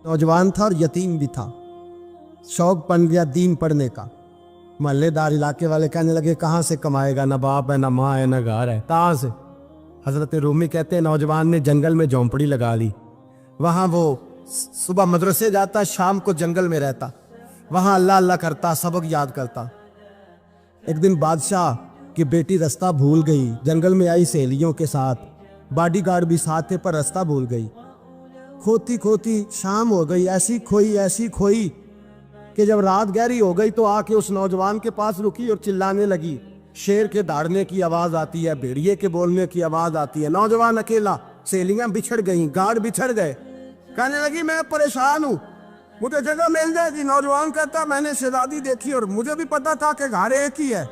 नौजवान था और यतीम भी था। शौक बन गया दीन पढ़ने का। मोहल्लेदार इलाके वाले कहने लगे कहाँ से कमाएगा, ना बाप है, ना माँ है, ना घर है, कहाँ से। हजरत रूमी कहते हैं नौजवान ने जंगल में झोंपड़ी लगा ली। वहाँ वो सुबह मदरसे जाता, शाम को जंगल में रहता, वहाँ अल्लाह अल्लाह करता, सबक याद करता। एक दिन बादशाह की बेटी रास्ता भूल गई, जंगल में आई सहेलियों के साथ, बॉडीगार्ड भी साथ थे पर रास्ता भूल गई। खोती खोती शाम हो गई, ऐसी खोई कि जब रात गहरी हो गई तो आके उस नौजवान के पास रुकी और चिल्लाने लगी। शेर के दहाड़ने की आवाज आती है, भेड़िए के बोलने की आवाज आती है। नौजवान अकेला, सहेलियां बिछड़ गई, गार्ड बिछड़ गए। कहने लगी मैं परेशान हूँ, मुझे जगह मिल जाएगी। नौजवान कहता मैंने शहजादी देखी और मुझे भी पता था कि घर एक ही है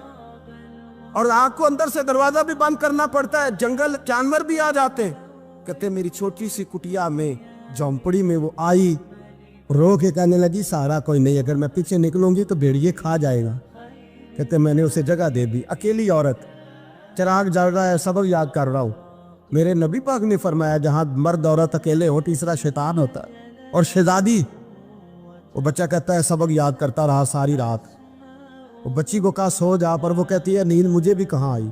और आग को अंदर से दरवाजा भी बंद करना पड़ता है, जंगल जानवर भी आ जाते हैं। कहते मेरी छोटी सी कुटिया में, झोंपड़ी में वो आई, रो के कहने लगी सहारा कोई नहीं, अगर मैं पीछे निकलूंगी तो भेड़िए खा जाएगा। कहते मैंने उसे जगह दे दी। अकेली औरत, चिराग जल रहा है, सबक याद कर रहा हूँ। मेरे नबी पाक ने फरमाया जहाँ मर्द औरत अकेले हो तीसरा शैतान होता है। और शहजादी, वो बच्चा कहता है सबक याद करता रहा सारी रात। वो बच्ची को कहा सो जा, पर वो कहती है नींद मुझे भी कहाँ आई।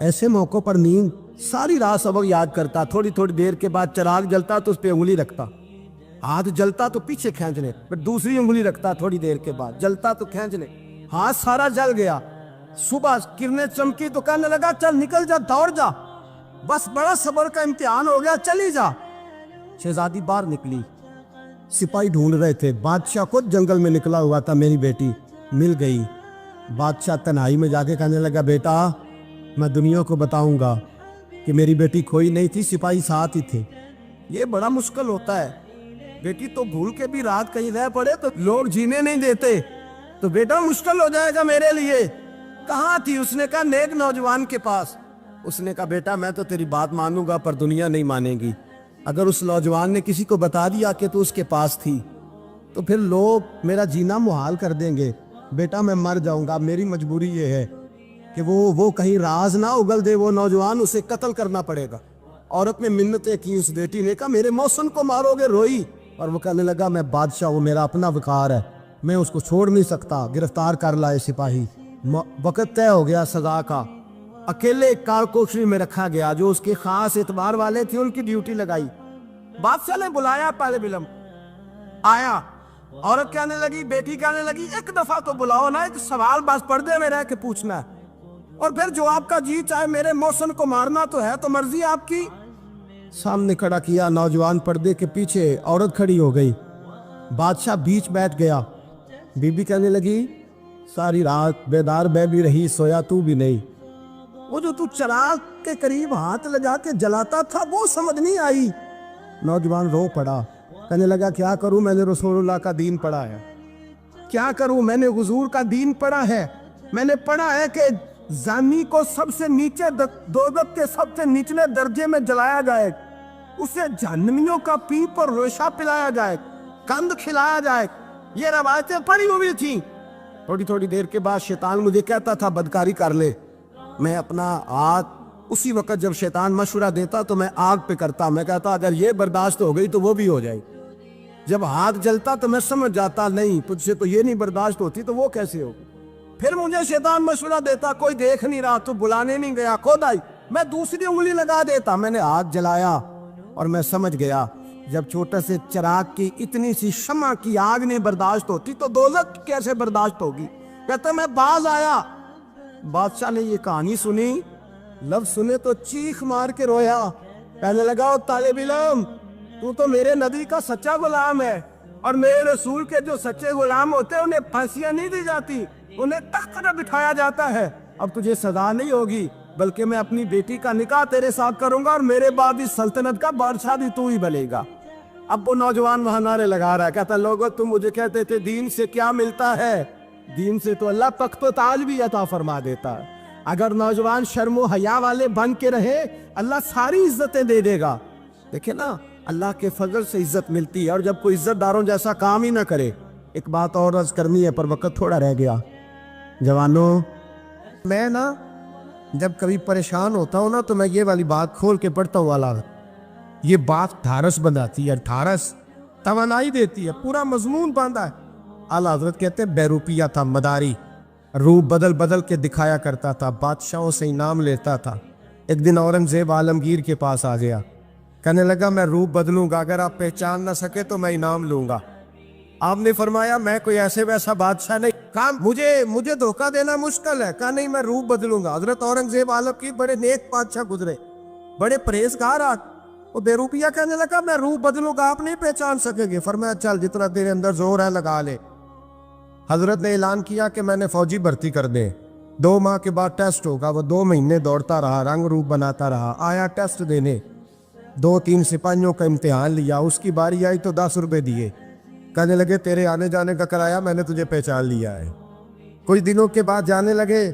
ऐसे मौक़ों पर नींद, सारी रात सबक याद करता। थोड़ी थोड़ी देर के बाद चिराग जलता तो उस पर उंगली रखता, हाथ जलता तो पीछे खींचने, फिर दूसरी उंगली रखता, थोड़ी देर के बाद जलता तो खींचने, हाथ सारा जल गया। सुबह किरणें चमकी तो कहने लगा चल निकल जा, दौड़ जा, बस बड़ा सब्र का इम्तिहान हो गया, चली जा। शहजादी बाहर निकली, सिपाही ढूंढ रहे थे। बादशाह खुद जंगल में निकला हुआ था, मेरी बेटी मिल गई। बादशाह तन्हाई में जाके कहने लगा बेटा मैं दुनिया को बताऊंगा कि मेरी बेटी खोई नहीं थी, सिपाही साथ ही थे। ये बड़ा मुश्किल होता है, बेटी तो भूल के भी रात कहीं रह पड़े तो लोग जीने नहीं देते, तो बेटा मुश्किल हो जाएगा मेरे लिए। कहाँ थी? उसने कहा नेक नौजवान के पास। उसने कहा बेटा मैं तो तेरी बात मानूंगा पर दुनिया नहीं मानेगी। अगर उस नौजवान ने किसी को बता दिया कि तू उसके पास थी तो फिर लोग मेरा जीना मुहाल कर देंगे। बेटा मैं मर जाऊंगा, मेरी मजबूरी ये है कि वो कहीं राज ना उगल दे वो नौजवान, उसे कत्ल करना पड़ेगा। औरत ने मिन्नतें की, उस बेटी ने कहा मेरे मौसम को मारोगे, रोई। और वो कहने लगा मैं बादशाह, वो मेरा अपना वकार है, मैं उसको छोड़ नहीं सकता। गिरफ्तार कर लाए सिपाही। वक्त तय हो गया सजा का। अकेले कारकोशरी में रखा गया, जो उसके खास एतबार वाले थे उनकी ड्यूटी लगाई। बादशाह ने बुलाया, पहले बिलम आया। औरत कहने लगी, बेटी कहने लगी एक दफा तो बुलाओ ना, एक सवाल बस पर्दे में रह के पूछना है और फिर जो आपका जी चाहे। मेरे मौसम को मारना तो है, तो मर्जी आपकी। सामने खड़ा किया, नौजवान पर्दे के पीछे, औरत खड़ी हो गई। बादशाह बीच बैठ गया। बीबी कहने लगी सारी रात बेदार मैं भी रही, सोया तू भी नहीं। वो जो तू चिराग के करीब हाथ लगा के जलाता था वो समझ नहीं आई। नौजवान रो पड़ा, कहने लगा क्या करूं, मैंने रसूलुल्लाह का दीन पढ़ा है, क्या करूं, मैंने हुजूर का दीन पढ़ा है। मैंने पढ़ा है कि जानी को सबसे नीचे दोज़ख के सबसे निचले दर्जे में जलाया जाए, उसे जहन्नमियों का पीप और रेशा पिलाया जाए, कंद खिलाया जाए। ये रवायतें पड़ी हुई थी। थोड़ी थोड़ी देर के बाद शैतान मुझे कहता था बदकारी कर ले। मैं अपना हाथ उसी वक्त जब शैतान मशवरा देता तो मैं आग पे करता। मैं कहता अगर ये बर्दाश्त हो गई तो वो भी हो जाए। जब हाथ जलता तो मैं समझ जाता नहीं तुझसे तो ये नहीं बर्दाश्त होती तो वो कैसे हो। फिर मुझे शैतान मशवरा देता कोई देख नहीं रहा, तो बुलाने नहीं गया, खुद आई। मैं दूसरी उंगली लगा देता। मैंने हाथ जलाया और मैं समझ गया जब छोटे से चिराग की इतनी सी शमा की आग नहीं बर्दाश्त होती तो दोज़ख कैसे बर्दाश्त होगी। कहता मैं बाज आया। बादशाह ने ये कहानी सुनी, लफ्ज सुने तो चीख मार के रोया। कहने लगा तालिब इल्म तू तो मेरे नबी का सच्चा गुलाम है, और मेरे रसूल के जो सच्चे गुलाम होते हैं उन्हें फांसियां नहीं दी जाती, उन्हें तख्त पर बिठाया जाता है। अब तुझे सजा नहीं होगी बल्कि मैं अपनी बेटी का निकाह तेरे साथ करूंगा और मेरे बाद इस सल्तनत का बादशाह भी तू ही बनेगा। अब वो नौजवान वहां नारे लगा रहा है, कहता लोगों तुम मुझे कहते थे दीन से क्या मिलता है, दीन से तो अल्लाह तख्त व ताज भी अता फरमा देता है। अगर नौजवान शर्मो हया वाले बन के रहे अल्लाह सारी इज्जतें दे देगा। देखे ना अल्लाह के फजल से इज्जत मिलती है, और जब कोई इज्जतदारों जैसा काम ही ना करे। एक बात और अर्ज करनी है पर वक्त थोड़ा रह गया। जवानों मैं ना जब कभी परेशान होता हूँ ना तो मैं ये वाली बात खोल के पढ़ता हूँ वाला। ये बात ढारस बनाती है, ढारस توانائی دیتی ہے, پورا مضمون باندھا ہے. اعلیٰ حضرت کہتے ہیں بہروپیہ تھا, مداری, روپ بدل بدل کے دکھایا کرتا تھا, بادشاہوں سے انعام لیتا تھا. ایک دن اورنگزیب عالمگیر کے پاس آ گیا, کہنے لگا میں روپ بدلوں گا, اگر آپ پہچان نہ سکے تو میں انعام لوں گا. آپ نے فرمایا میں کوئی ایسے ویسا بادشاہ نہیں, کہا مجھے دھوکہ دینا مشکل ہے. کہا نہیں میں روپ بدلوں گا. حضرت اورنگزیب عالمگیر بڑے نیک بادشاہ گزرے, بڑے پرہیزگار. وہ بہروپیہ کہنے لگا میں روپ بدلوں گا, آپ نہیں پہچان سکیں گے. فرمایا چل جتنا تیرے اندر زور ہے لگا لے. حضرت نے اعلان کیا کہ میں نے فوجی بھرتی کر دیں, 2 ماہ کے بعد ٹیسٹ ہوگا. وہ 2 مہینے دوڑتا رہا, رنگ روپ بناتا رہا, آیا ٹیسٹ دینے, 2-3 سپاہیوں کا امتحان لیا. اس کی باری آئی تو 10 روپے دیے, کہنے لگے تیرے آنے جانے کا کرایہ میں نے تجھے پہچان لیا ہے. کچھ دنوں کے بعد جانے لگے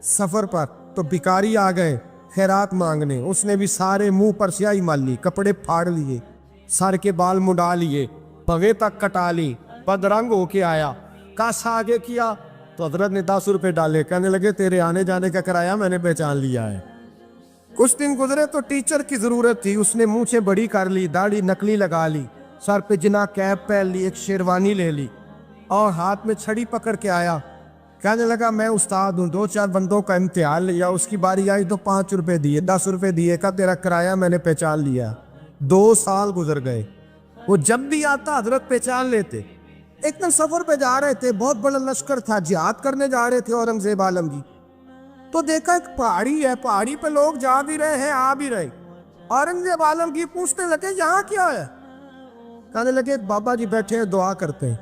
سفر پر, تو بھکاری آ گئے خیرات مانگنے. اس نے بھی سارے منہ پر سیاہی مال لی, کپڑے پھاڑ لیے, سر کے بال مڈا لیے, پگے تک کٹا لی, بدرنگ ہو کے آیا. کاسا آگے کیا تو حضرت نے 10 روپے ڈالے, کہنے لگے تیرے آنے جانے کا کرایہ میں نے پہچان لیا ہے. کچھ دن گزرے تو ٹیچر کی ضرورت تھی. اس نے مونچھیں بڑی کر لی, داڑھی نکلی لگا لی, سر پہ جنا کیپ پہن لی, ایک شیروانی لے لی اور ہاتھ میں چھڑی پکڑ کے آیا. کہنے لگا میں استاد ہوں, 2-4 بندوں کا امتحان لیا. اس کی باری آئی تو 5 روپے دیے, 10 روپے دیے, کہا تیرا کرایہ میں نے پہچان لیا. 2 سال گزر گئے. وہ جب بھی آتا حضرت پہچان لیتے. ایک دن سفر پہ جا رہے تھے, بہت بڑا لشکر تھا, جہاد کرنے جا رہے تھے اورنگزیب عالمگیر. تو دیکھا ایک پہاڑی ہے, پہاڑی پہ لوگ جا بھی رہے ہیں آ بھی رہے. اورنگزیب عالمگیر پوچھنے لگے یہاں کیا ہے؟ کہنے لگے بابا جی بیٹھے ہیں دعا کرتے ہیں,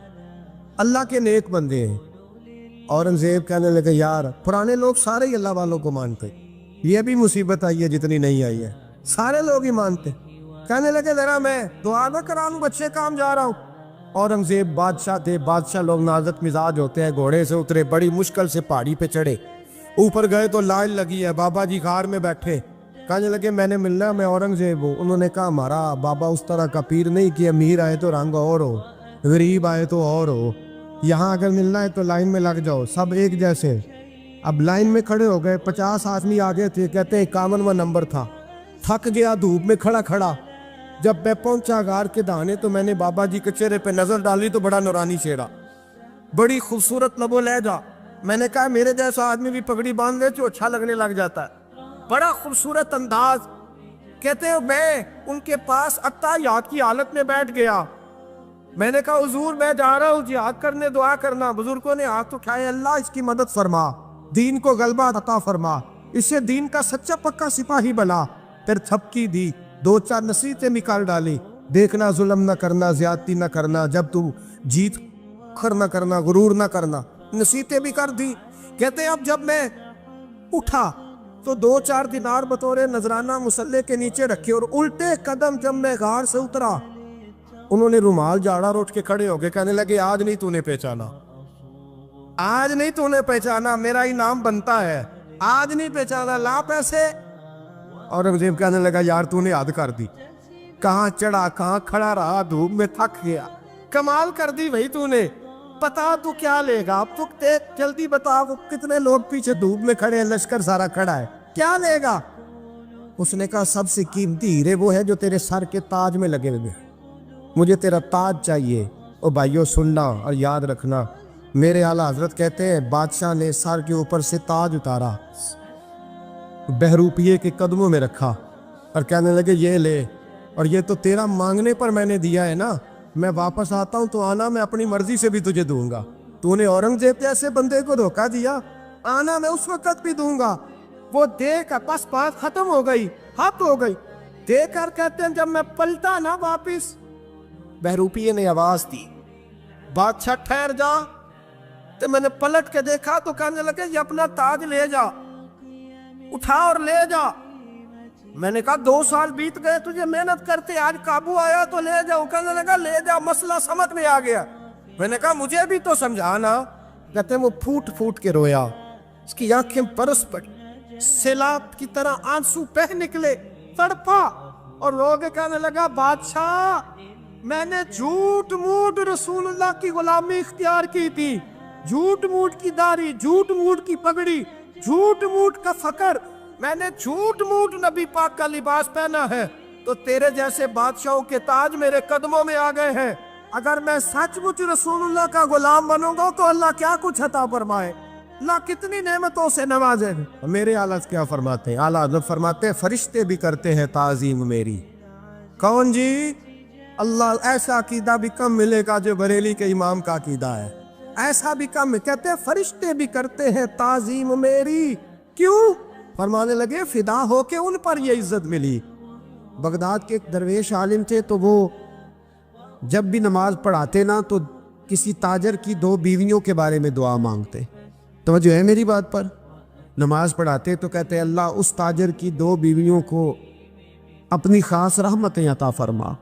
اللہ کے نیک بندے ہیں. اورنگزیب کہنے لگے یار پرانے لوگ سارے ہی اللہ والوں کو مانتے, یہ بھی مصیبت آئی ہے جتنی نہیں آئی ہے, سارے لوگ ہی مانتے. کہنے لگے ذرا میں دعا نہ کرا لوں, بچے کام جا رہا ہوں. اورنگزیب بادشاہ تھے, بادشاہ لوگ نازک مزاج ہوتے ہیں. گھوڑے سے اترے, بڑی مشکل سے پہاڑی پہ چڑھے, اوپر گئے تو لائن لگی ہے. بابا جی غار میں بیٹھے, کہنے لگے میں نے ملنا, میں اورنگزیب ہوں. انہوں نے کہا ہمارا بابا اس طرح کا پیر نہیں کہ امیر آئے تو رنگ اور ہو, غریب آئے تو اور ہو. یہاں اگر ملنا ہے تو لائن میں لگ جاؤ, سب ایک جیسے. اب لائن میں کھڑے ہو گئے, 50 آدمی آگے تھے, کہتے ہیں 51واں نمبر تھا. تھک گیا دھوپ میں کھڑا کھڑا. جب میں پہنچا غار کے دہانے تو میں نے بابا جی کے چہرے پہ نظر ڈالی تو بڑا نورانی چہرہ, بڑی خوبصورت لب و لہجہ. میں نے کہا میرے جیسا آدمی بھی پگڑی باندھ لے تو اچھا لگنے لگ جاتا ہے, بڑا خوبصورت انداز. کہتے ہیں میں ان کے پاس اتحیات کی حالت میں بیٹھ گیا. میں نے کہا حضور میں جا رہا ہوں جہاد کرنے, دعا کرنا. بزرگوں نے ہاتھ اٹھائے, اللہ اس کی مدد فرما, دین کو غلبہ عطا فرما, اسے دین کا سچا پکا سپاہی بنا. پھر تھپکی دی, 2-4 نصیحتیں بھی کر ڈالی. دیکھنا ظلم نہ کرنا, زیادتی نہ کرنا, جب تم جیت کر نہ کرنا, غرور نہ کرنا, نصیحتیں بھی کر دی. کہتے اب جب میں اٹھا تو 2-4 دینار بطور نذرانہ مسلح کے نیچے رکھے, اور الٹے قدم جب میں غار سے اترا انہوں نے رومال جھاڑا اور اٹھ کے کھڑے ہو گئے. کہنے لگے آج نہیں تو نے پہچانا, آج نہیں تو نے پہچانا, میرا انعام بنتا ہے, آج نہیں پہچانا, لا پیسے. اورنگزیب کہنے لگا یار تو نے حد کر دی, کہاں چڑھا کہاں کھڑا رہا, دھوپ میں تھک گیا, کمال کر دی بھائی تو نے. پتا تو کیا لے گا, اب تو جلدی بتا, وہ کتنے لوگ پیچھے دھوپ میں کھڑے ہیں, لشکر سارا کھڑا ہے, کیا لے گا؟ اس نے کہا سب سے قیمتی ہیرے وہ ہے جو تیرے سر کے تاج میں لگے ہوئے, مجھے تیرا تاج چاہیے. او بھائیو سننا اور یاد رکھنا, میرے اعلیٰ حضرت کہتے ہیں بادشاہ نے سر کے اوپر سے تاج اتارا, بہروپیے کے قدموں میں رکھا اور کہنے لگے یہ لے, اور یہ تو تیرا مانگنے پر میں نے دیا ہے نا, میں واپس آتا ہوں تو آنا میں اپنی مرضی سے بھی تجھے دوں گا. تو نے اورنگزیب جیسے بندے کو دھوکہ دیا, آنا میں اس وقت بھی دوں گا. وہ دے کر بس بات ختم ہو گئی, حق ہو گئی. دے کر کہتے ہیں جب میں پلٹا نا واپس, بہروپیے نے آواز دی بادشاہ ٹھہر جا. تو میں نے پلٹ کے دیکھا تو کہنے لگے یہ اپنا تاج لے جا, اٹھا اور لے جا. میں نے کہا 2 سال بیت گئے تجھے محنت کرتے, آج قابو آیا تو لے جاؤ. کہنے لگا لے جا, مسئلہ سمجھ میں آ گیا. میں نے کہا مجھے بھی تو سمجھانا. کہتے ہیں وہ پھوٹ پھوٹ کے رویا, اس کی آنکھیں برس پڑی, سیلاب کی طرح آنسو بہہ نکلے, تڑپا اور رو کے کہنے لگا بادشاہ میں نے جھوٹ موٹ رسول اللہ کی غلامی اختیار کی تھی, جھوٹ موٹ کی داڑھی, جھوٹ موٹ کی پگڑی, جھوٹ موٹ کا فقر, میں نے جھوٹ موٹ نبی پاک کا لباس پہنا ہے, تو تیرے جیسے بادشاہوں کے تاج میرے قدموں میں آ گئے ہیں. अगर मैं सचमुच रसूलुल्लाह का गुलाम बनूंगा तो अल्लाह क्या कुछ अता फरमाए, अल्लाह कितनी नेमतों से नवाजे। मेरे आला क्या फरमाते हैं, आला हज़रत फरमाते हैं फरिश्ते भी करते हैं ताज़ीम मेरी। कौन जी? अल्लाह। ऐसा अकीदा भी कम मिलेगा जो बरेली के इमाम का अकीदा है, ऐसा भी कम। कहते हैं फरिश्ते भी करते हैं ताज़ीम मेरी। क्यों? फरमाने लगे फिदा हो के उन पर ये इज्जत मिली। बगदाद के एक दरवेश आलिम थे, तो वो जब भी नमाज पढ़ाते ना तो किसी ताजर की 2 बीवियों के बारे में दुआ मांगते। तवज्जो है मेरी बात पर? नमाज पढ़ाते तो कहते अल्लाह उस ताजर की 2 बीवियों को अपनी खास रहमतें अता फरमा।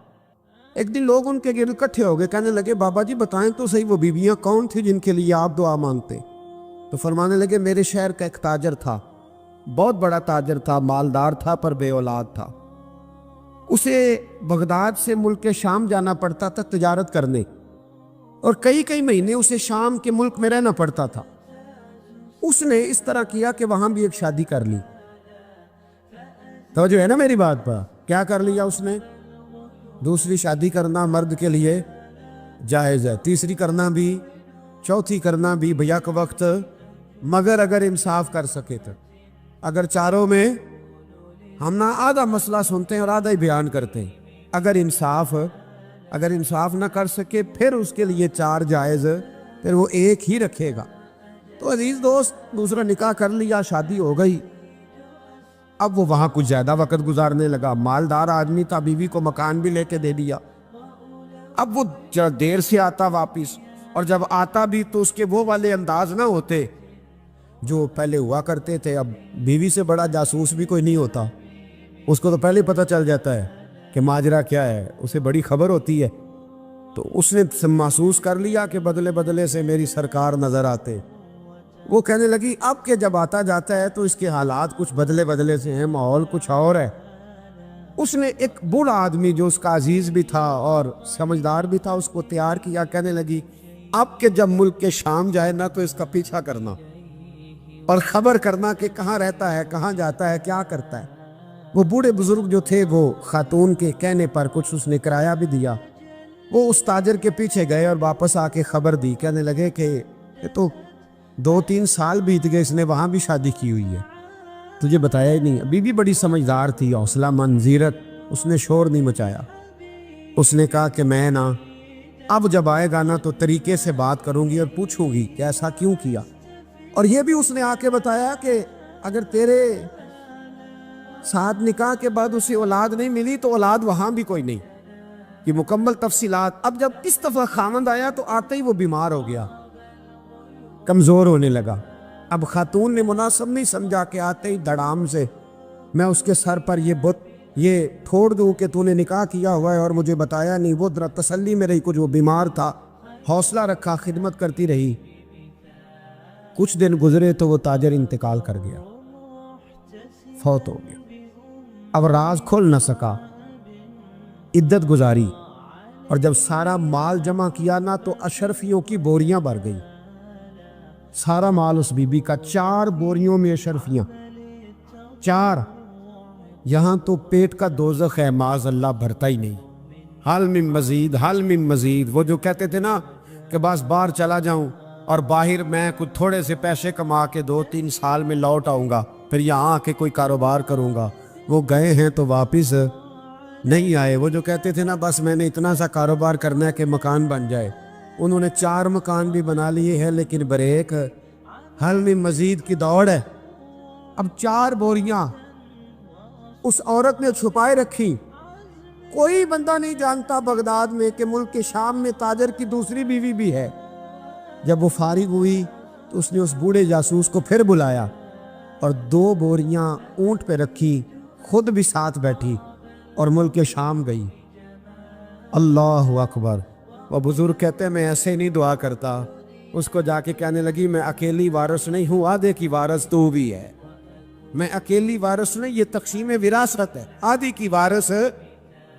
एक दिन लोग उनके गिर्द इकट्ठे हो गए, कहने लगे बाबा जी बताएं तो सही वो बीवियां कौन थी जिनके लिए आप दुआ मांगते? तो फरमाने लगे मेरे शहर का एक ताजर था, बहुत बड़ा ताजर था, मालदार था पर बे औलाद था। उसे बगदाद से मुल्क शाम जाना पड़ता था तिजारत करने, और कई कई महीने उसे शाम के मुल्क में रहना पड़ता था। उसने इस तरह किया कि वहां भी एक शादी कर ली। तो जो है ना मेरी बात पर, क्या कर लिया उसने? दूसरी शादी करना मर्द के लिए जायज़ है, तीसरी करना भी, चौथी करना भी भैया के वक्त, मगर अगर इंसाफ कर सके तो। अगर चारों में हम ना आधा मसला सुनते हैं और आधा ही बयान करते हैं, अगर इंसाफ ना कर सके फिर उसके लिए 4 जायज़, फिर वो एक ही रखेगा। तो अजीज दोस्त, दूसरा निकाह कर लिया, शादी हो गई। अब वो वहाँ कुछ ज़्यादा वक्त गुजारने लगा, मालदार आदमी था, बीवी को मकान भी लेके दे दिया। अब वो जरा देर से आता वापिस, और जब आता भी तो उसके वो वाले अंदाज ना होते जो पहले हुआ करते थे। अब बीवी से बड़ा जासूस भी कोई नहीं होता, उसको तो पहले ही पता चल जाता है कि माजरा क्या है, उसे बड़ी खबर होती है। तो उसने महसूस कर लिया कि बदले बदले से मेरी सरकार नज़र आते। वो कहने लगी अब के जब आता जाता है तो इसके हालात कुछ बदले बदले से हैं, माहौल कुछ और है। उसने एक बूढ़ा आदमी जो उसका अजीज़ भी था और समझदार भी था उसको तैयार किया। कहने लगी अब के जब मुल्क के शाम जाए ना तो इसका पीछा करना और ख़बर करना कि कहाँ रहता है, कहाँ जाता है, क्या करता है। वो बूढ़े बुजुर्ग जो थे वो खातून के कहने पर कुछ उसने किराया भी दिया। वो उस ताजर के पीछे गए और वापस आके खबर दी। कहने लगे कि ये तो 2-3 साल बीत गए, इसने वहाँ भी शादी की हुई है, तुझे बताया ही नहीं। बीवी बड़ी समझदार थी, हौसला मंद, ज़ीरत, उसने शोर नहीं मचाया। उसने कहा कि मैं ना अब जब आएगा ना तो तरीके से बात करूँगी और पूछूंगी कि ऐसा क्यों किया। और ये भी उसने आके बताया कि अगर तेरे साथ निकाह के बाद उसे औलाद नहीं मिली तो औलाद वहाँ भी कोई नहीं, कि मुकम्मल तफसीलात। अब जब इस दफ़ा खामद आया तो आते ही वो बीमार हो गया, कमज़ोर होने लगा। अब खातून ने मुनासिब नहीं समझा कि आते ही धड़ाम से मैं उसके सर पर ये ठोड़ दूँ कि तूने निकाह किया हुआ है और मुझे बताया नहीं। वो जरा तसल्ली में रही, कुछ वो बीमार था, हौसला रखा, खिदमत करती रही। कुछ दिन गुजरे तो वो ताजर इंतकाल कर गया, फौत हो गया। अब राज खोल न सका, इद्दत गुजारी, और जब सारा माल जमा किया ना तो अशरफियों की बोरियां भर गई। सारा माल उस बीबी का, 4 बोरियों में अशरफियां, 4। यहाँ तो पेट का दोज़ख है, माज़ अल्लाह, भरता ही नहीं। हाल मिन मजीद, हाल मिन मजीद। वो जो कहते थे ना कि बस बाहर चला जाऊं और बाहर मैं कुछ थोड़े से पैसे कमा के 2-3 साल में लौट आऊँगा, फिर यहाँ आके कोई कारोबार करूँगा, वो गए हैं तो वापस नहीं आए। वो जो कहते थे ना बस मैंने इतना सा कारोबार करना है कि मकान बन जाए, उन्होंने 4 मकान भी बना लिए हैं, लेकिन ब्रेक हल में मजीद की दौड़ है। अब 4 बोरियां उस औरत ने छुपाए रखी। कोई बंदा नहीं जानता बगदाद में कि मुल्क के शाम में ताजर की दूसरी बीवी भी है। जब वो फारिग हुई तो उसने उस बूढ़े जासूस को फिर बुलाया और 2 बोरियां ऊंट पे रखी, खुद भी साथ बैठी और मुल्क के शाम गई। अल्लाह अकबर। वह बुजुर्ग कहते हैं मैं ऐसे नहीं दुआ करता। उसको जाके कहने लगी मैं अकेली वारिस नहीं हूँ, आधे की वारिस तू भी है। मैं अकेली वारिस नहीं, ये तक़सीम विरासत है, आधी की वारिस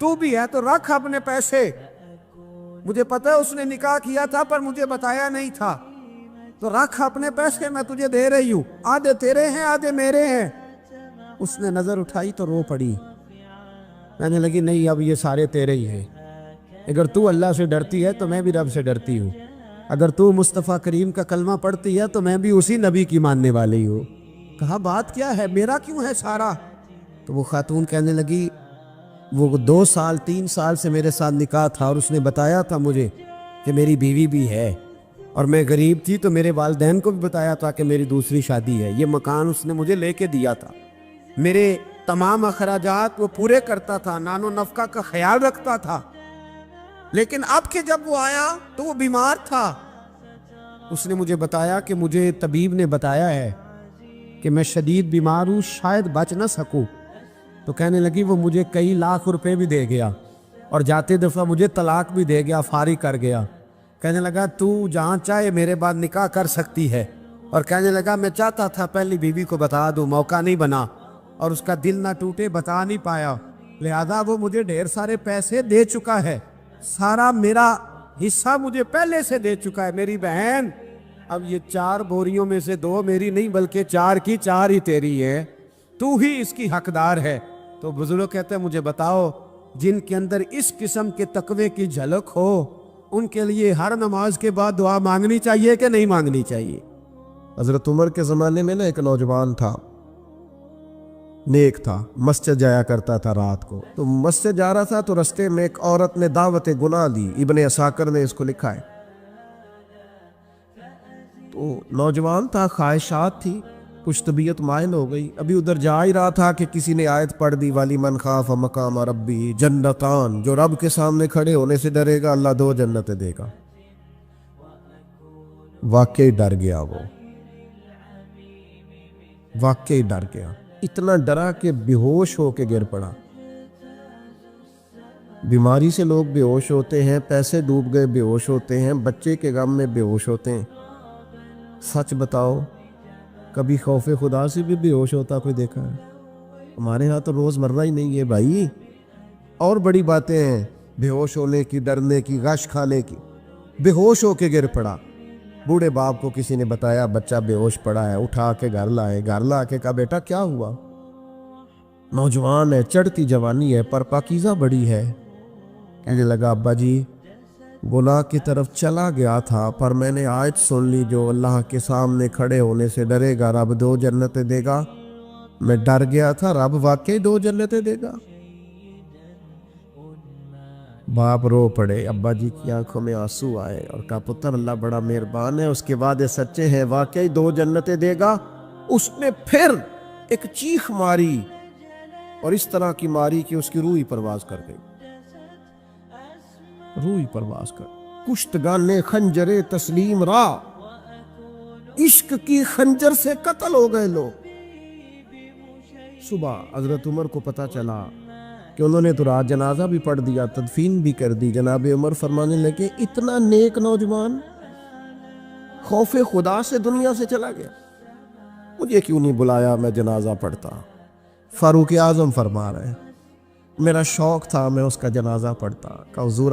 तू भी है। तो रख अपने पैसे, मुझे पता है उसने निकाह किया था पर मुझे बताया नहीं था, तो रख अपने पैसे, मैं तुझे दे रही हूँ, आधे तेरे हैं आधे मेरे हैं। उसने नजर उठाई तो रो पड़ी, कहने लगी नहीं अब ये सारे तेरे ही हैं, اگر تو اللہ سے ڈرتی ہے تو میں بھی رب سے ڈرتی ہوں، اگر تو مصطفیٰ کریم کا کلمہ پڑھتی ہے تو میں بھی اسی نبی کی ماننے والی ہوں۔ کہا بات کیا ہے، میرا کیوں ہے سارا؟ تو وہ خاتون کہنے لگی وہ 2 سال 3 سال سے میرے ساتھ نکاح تھا اور اس نے بتایا تھا مجھے کہ میری بیوی بھی ہے، اور میں غریب تھی تو میرے والدین کو بھی بتایا تھا کہ میری دوسری شادی ہے۔ یہ مکان اس نے مجھے لے کے دیا تھا، میرے تمام اخراجات وہ پورے کرتا تھا، نان و نفقہ کا خیال رکھتا تھا، لیکن اب کہ جب وہ آیا تو وہ بیمار تھا۔ اس نے مجھے بتایا کہ مجھے طبیب نے بتایا ہے کہ میں شدید بیمار ہوں، شاید بچ نہ سکوں۔ تو کہنے لگی وہ مجھے کئی لاکھ روپے بھی دے گیا اور جاتے دفعہ مجھے طلاق بھی دے گیا، فارغ کر گیا۔ کہنے لگا تو جہاں چاہے میرے بعد نکاح کر سکتی ہے، اور کہنے لگا میں چاہتا تھا پہلی بیوی کو بتا دوں، موقع نہیں بنا اور اس کا دل نہ ٹوٹے، بتا نہیں پایا، لہذا وہ مجھے ڈھیر سارے پیسے دے چکا ہے، سارا میرا حصہ مجھے پہلے سے دے چکا ہے۔ میری بہن اب یہ 4 بوریوں میں سے 2 میری نہیں بلکہ 4 کی 4 ہی تیری ہے، تو ہی اس کی حقدار ہے۔ تو بزرگ کہتے ہیں مجھے بتاؤ جن کے اندر اس قسم کے تقوی کی جھلک ہو ان کے لیے ہر نماز کے بعد دعا مانگنی چاہیے کہ نہیں مانگنی چاہیے؟ حضرت عمر کے زمانے میں ایک نوجوان تھا، نیک تھا، مسجد جایا کرتا تھا رات کو۔ تو مسجد جا رہا تھا تو رستے میں ایک عورت نے دعوت گناہ دی، ابن عساکر نے اس کو لکھا ہے۔ تو نوجوان تھا، خواہشات تھی، کچھ طبیعت مائل ہو گئی، ابھی ادھر جا ہی رہا تھا کہ کسی نے آیت پڑھ دی والی من خاف مقام ربی جنتان، جو رب کے سامنے کھڑے ہونے سے ڈرے گا اللہ 2 جنتیں دے گا۔ واقعی ڈر گیا، وہ واقعی ڈر گیا، اتنا ڈرا کہ بے ہوش ہو کے گر پڑا۔ بیماری سے لوگ بے ہوش ہوتے ہیں، پیسے ڈوب گئے بے ہوش ہوتے ہیں، بچے کے غم میں بے ہوش ہوتے ہیں۔ سچ بتاؤ کبھی خوف خدا سے بھی بے ہوش ہوتا کوئی دیکھا ہے؟ ہمارے ہاں تو روز مرہ ہی نہیں ہے بھائی، اور بڑی باتیں ہیں بے ہوش ہونے کی، ڈرنے کی، غش کھانے کی۔ بے ہوش ہو کے گر پڑا، بوڑھے باپ کو کسی نے بتایا بچہ بے ہوش پڑا ہے، اٹھا کے گھر لائے، گھر لا کے کہا بیٹا کیا ہوا؟ نوجوان ہے، چڑھتی جوانی ہے پر پاکیزہ بڑی ہے۔ کہنے لگا ابا جی گناہ کی طرف چلا گیا تھا پر میں نے آیت سن لی جو اللہ کے سامنے کھڑے ہونے سے ڈرے گا رب 2 جنتیں دے گا، میں ڈر گیا تھا، رب واقعی 2 جنتیں دے گا۔ باپ رو پڑے، ابا جی کی آنکھوں میں آنسو آئے اور کہا پتر اللہ بڑا مہربان ہے، اس کے وعدے سچے ہیں، واقعی 2 جنتیں دے گا۔ اس نے پھر ایک چیخ ماری اور اس طرح کی ماری کہ اس کی روح ہی پرواز کر گئی، روح ہی پرواز کر۔ کشتگان خنجر تسلیم را، عشق کی خنجر سے قتل ہو گئے لوگ۔ صبح حضرت عمر کو پتہ چلا کہ انہوں نے تو رات جنازہ بھی پڑھ دیا، تدفین بھی کر دی۔ جناب عمر فرمانے لگے اتنا نیک نوجوان خوف خدا سے دنیا سے چلا گیا، مجھے کیوں نہیں بلایا میں جنازہ پڑھتا؟ فاروق اعظم فرما رہے ہیں میرا شوق تھا میں اس کا جنازہ پڑھتا۔ کہ حضور